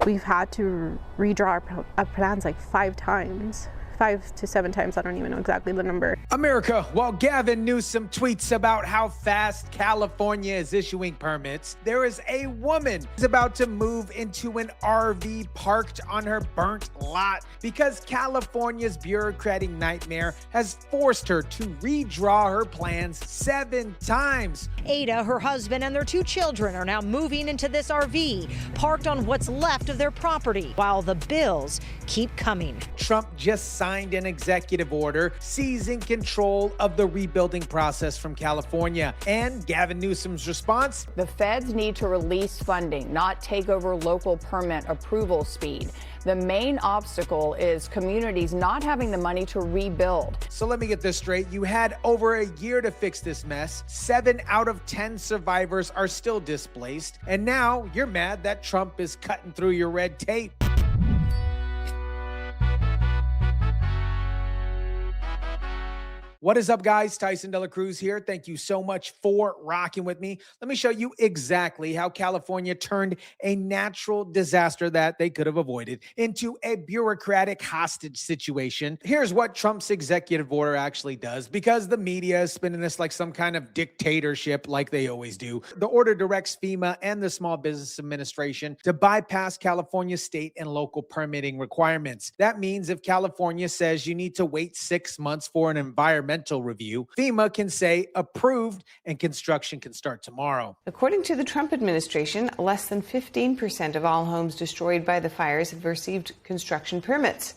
We've had to redraw our plans like 5 times. 5 to 7 times, I don't even know exactly the number. America, while Gavin Newsom tweets about how fast California is issuing permits, there is a woman who's about to move into an RV parked on her burnt lot because California's bureaucratic nightmare has forced her to redraw her plans 7 times. Aydah, her husband, and their 2 children are now moving into this RV, parked on what's left of their property, while the bills keep coming. Trump just signed an executive order seizing control of the rebuilding process from California. And Gavin Newsom's response? The feds need to release funding, not take over local permit approval speed. The main obstacle is communities not having the money to rebuild. So let me get this straight. You had over a year to fix this mess. 7 out of 10 survivors are still displaced. And now you're mad that Trump is cutting through your red tape. What is up, guys? Tyson DeLaCruz here. Thank you so much for rocking with me. Let me show you exactly how California turned a natural disaster that they could have avoided into a bureaucratic hostage situation. Here's what Trump's executive order actually does, because the media is spinning this like some kind of dictatorship like they always do. The order directs FEMA and the Small Business Administration to bypass California's state and local permitting requirements. That means if California says you need to wait 6 months for an environmental review, FEMA can say approved and construction can start tomorrow. According to the Trump administration, less than 15% of all homes destroyed by the fires have received construction permits.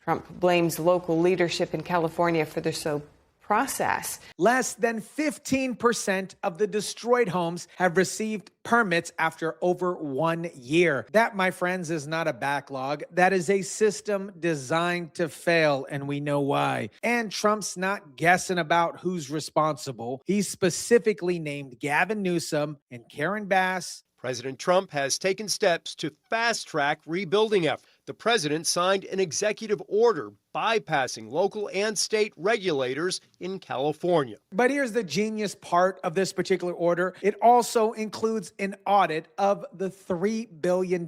Trump blames local leadership in California for the slow process. Less than 15% of the destroyed homes have received permits after over 1 year. That, my friends, is not a backlog. That is a system designed to fail, and we know why. And Trump's not guessing about who's responsible. He specifically named Gavin Newsom and Karen Bass. President Trump has taken steps to fast-track rebuilding efforts. The president signed an executive order bypassing local and state regulators in California. But here's the genius part of this particular order. It also includes an audit of the $3 billion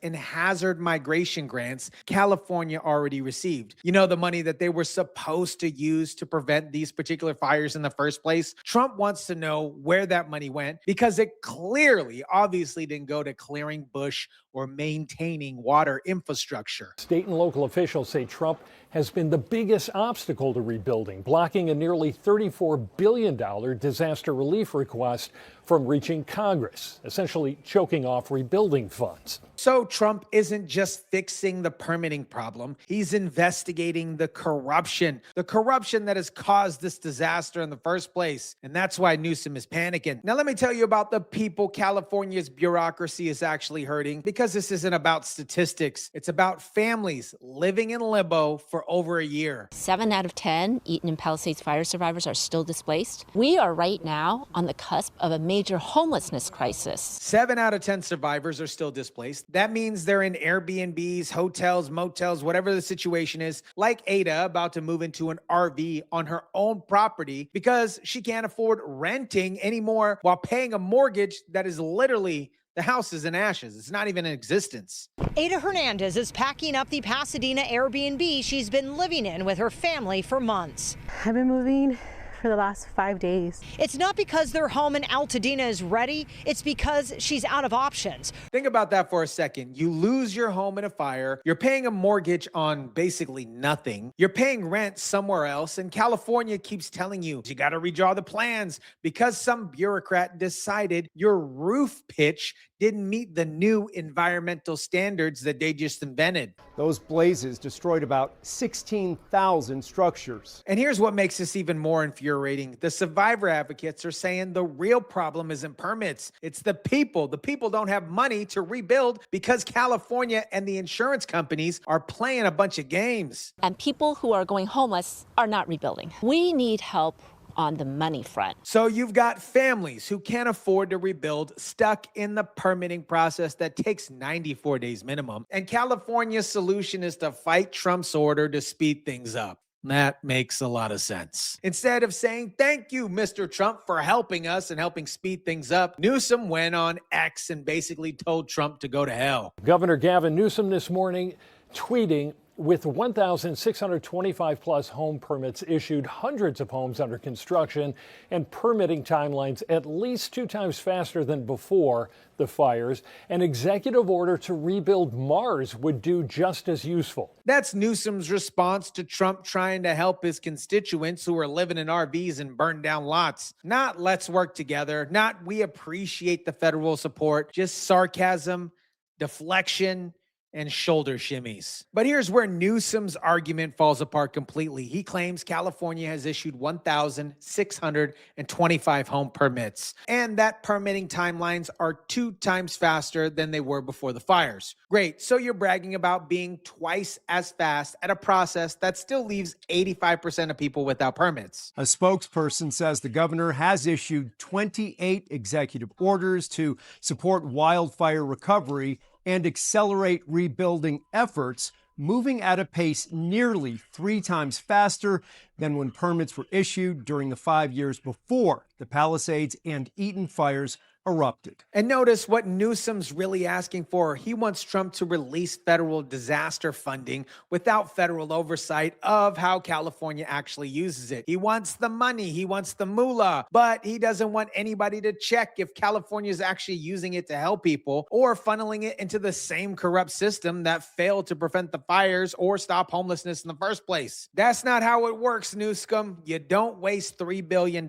in hazard migration grants California already received. You know, the money that they were supposed to use to prevent these particular fires in the first place. Trump wants to know where that money went because it clearly, obviously didn't go to clearing bush or maintaining water infrastructure. State and local officials say Trump has been the biggest obstacle to rebuilding, blocking a nearly $34 billion disaster relief request from reaching Congress, essentially choking off rebuilding funds. So Trump isn't just fixing the permitting problem, he's investigating the corruption that has caused this disaster in the first place. And that's why Newsom is panicking. Now, let me tell you about the people California's bureaucracy is actually hurting, because this isn't about statistics. It's about families living in limbo for over a year. 7 out of 10 Eaton and Palisades fire survivors are still displaced. We are right now on the cusp of a major homelessness crisis. 7 out of 10 survivors are still displaced. That means they're in Airbnbs, hotels, motels, whatever the situation is, like Aydah, about to move into an RV on her own property because she can't afford renting anymore while paying a mortgage that is literally, the house is in ashes. It's not even in existence. Aydah Hernandez is packing up the Pasadena Airbnb she's been living in with her family for months. I've been moving for the last 5 days. It's not because their home in Altadena is ready, it's because she's out of options. Think about that for a second. You lose your home in a fire, you're paying a mortgage on basically nothing, you're paying rent somewhere else, and California keeps telling you, you gotta redraw the plans because some bureaucrat decided your roof pitch didn't meet the new environmental standards that they just invented. Those blazes destroyed about 16,000 structures. And here's what makes this even more infuriating. The survivor advocates are saying the real problem isn't permits. It's the people. The people don't have money to rebuild because California and the insurance companies are playing a bunch of games. And people who are going homeless are not rebuilding. We need help on the money front. So you've got families who can't afford to rebuild, stuck in the permitting process that takes 94 days minimum. And California's solution is to fight Trump's order to speed things up. That makes a lot of sense. Instead of saying, thank you, Mr. Trump, for helping us and helping speed things up, Newsom went on X and basically told Trump to go to hell. Governor Gavin Newsom this morning tweeting, with 1,625 plus home permits issued, hundreds of homes under construction, and permitting timelines at least 2 times faster than before the fires, an executive order to rebuild Mars would do just as useful. That's Newsom's response to Trump trying to help his constituents who are living in RVs and burned down lots. Not let's work together, not we appreciate the federal support, just sarcasm, deflection, and shoulder shimmies. But here's where Newsom's argument falls apart completely. He claims California has issued 1,625 home permits, and that permitting timelines are 2 times faster than they were before the fires. Great, so you're bragging about being twice as fast at a process that still leaves 85% of people without permits. A spokesperson says the governor has issued 28 executive orders to support wildfire recovery and accelerate rebuilding efforts, moving at a pace nearly 3 times faster than when permits were issued during the 5 years before the Palisades and Eaton fires erupted. And notice what Newsom's really asking for. He wants Trump to release federal disaster funding without federal oversight of how California actually uses it. He wants the money, he wants the moolah, but he doesn't want anybody to check if California is actually using it to help people or funneling it into the same corrupt system that failed to prevent the fires or stop homelessness in the first place. That's not how it works, Newsom. You don't waste $3 billion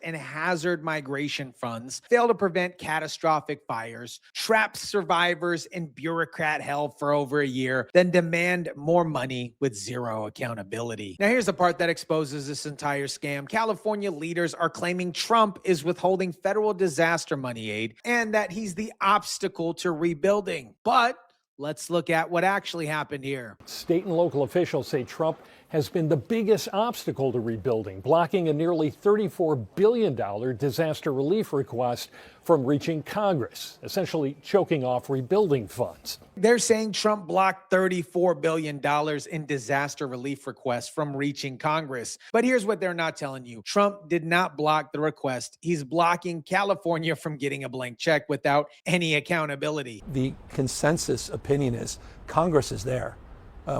in hazard migration funds, fail to prevent catastrophic fires, trap survivors in bureaucrat hell for over a year, then demand more money with zero accountability. Now, here's the part that exposes this entire scam. California leaders are claiming Trump is withholding federal disaster money aid and that he's the obstacle to rebuilding. But let's look at what actually happened here. State and local officials say Trump has been the biggest obstacle to rebuilding, blocking a nearly $34 billion disaster relief request from reaching Congress, essentially choking off rebuilding funds. They're saying Trump blocked $34 billion in disaster relief requests from reaching Congress. But here's what they're not telling you. Trump did not block the request. He's blocking California from getting a blank check without any accountability. The consensus opinion is Congress is there.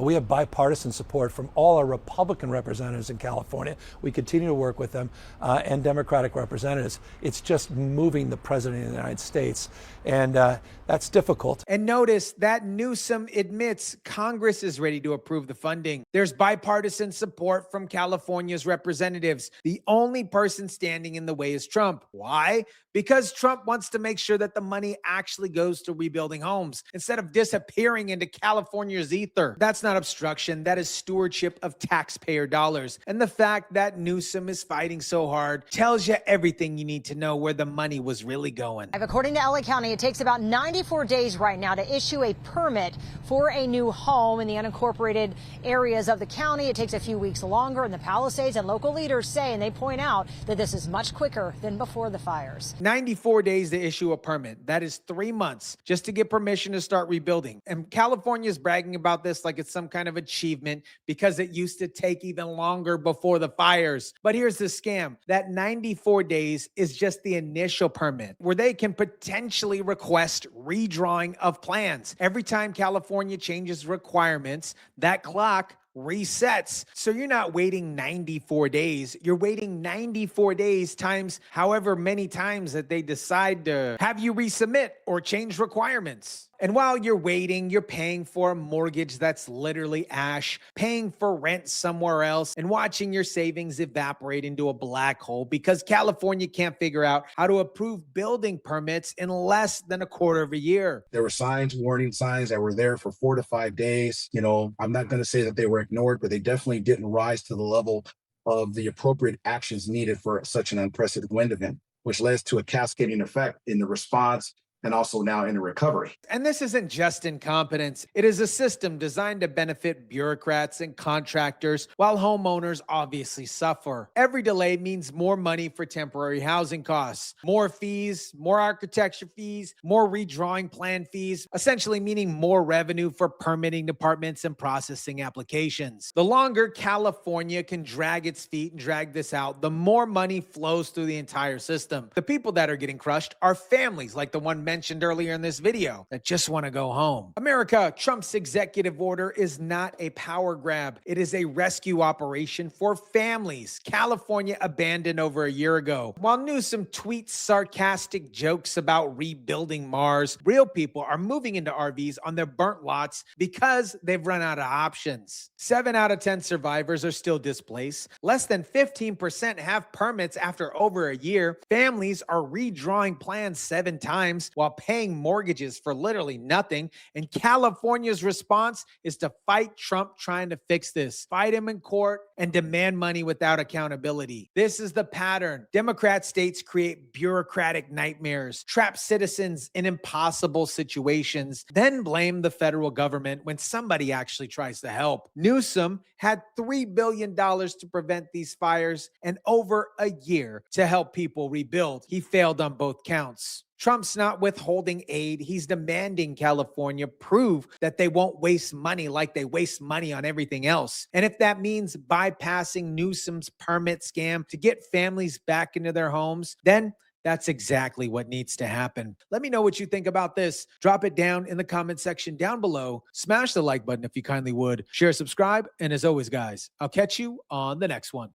We have bipartisan support from all our Republican representatives in California. We continue to work with them and Democratic representatives. It's just moving the president of the United States, and that's difficult. And notice that Newsom admits Congress is ready to approve the funding. There's bipartisan support from California's representatives. The only person standing in the way is Trump. Why? Because Trump wants to make sure that the money actually goes to rebuilding homes instead of disappearing into California's ether. That's not obstruction. That is stewardship of taxpayer dollars. And the fact that Newsom is fighting so hard tells you everything you need to know where the money was really going. According to LA County, it takes about 94 days right now to issue a permit for a new home in the unincorporated areas of the county. It takes a few weeks longer in the Palisades, and local leaders say, and they point out, that this is much quicker than before the fires. 94 days to issue a permit. That is 3 months just to get permission to start rebuilding. And California is bragging about this like it's some kind of achievement because it used to take even longer before the fires. But here's the scam. That 94 days is just the initial permit where they can potentially request redrawing of plans. Every time California changes requirements, that clock resets. So you're not waiting 94 days. You're waiting 94 days times however many times that they decide to have you resubmit or change requirements. And while you're waiting, you're paying for a mortgage that's literally ash, paying for rent somewhere else, and watching your savings evaporate into a black hole because California can't figure out how to approve building permits in less than a quarter of a year. There were signs, warning signs that were there for 4 to 5 days. You know, I'm not going to say that they were ignored, but they definitely didn't rise to the level of the appropriate actions needed for such an unprecedented wind event, which led to a cascading effect in the response and also now into recovery. And this isn't just incompetence. It is a system designed to benefit bureaucrats and contractors while homeowners obviously suffer. Every delay means more money for temporary housing costs, more fees, more architecture fees, more redrawing plan fees, essentially meaning more revenue for permitting departments and processing applications. The longer California can drag its feet and drag this out, the more money flows through the entire system. The people that are getting crushed are families like the one mentioned earlier in this video that just want to go home. America, Trump's executive order is not a power grab. It is a rescue operation for families California abandoned over a year ago. While Newsom tweets sarcastic jokes about rebuilding Mars, real people are moving into RVs on their burnt lots because they've run out of options. 7 out of 10 survivors are still displaced. Less than 15% have permits after over a year. Families are redrawing plans 7 times while paying mortgages for literally nothing. And California's response is to fight Trump trying to fix this, fight him in court, and demand money without accountability. This is the pattern. Democrat states create bureaucratic nightmares, trap citizens in impossible situations, then blame the federal government when somebody actually tries to help. Newsom had $3 billion to prevent these fires and over a year to help people rebuild. He failed on both counts. Trump's not withholding aid. He's demanding California prove that they won't waste money like they waste money on everything else. And if that means bypassing Newsom's permit scam to get families back into their homes, then that's exactly what needs to happen. Let me know what you think about this. Drop it down in the comment section down below. Smash the like button if you kindly would. Share, subscribe, and as always, guys, I'll catch you on the next one.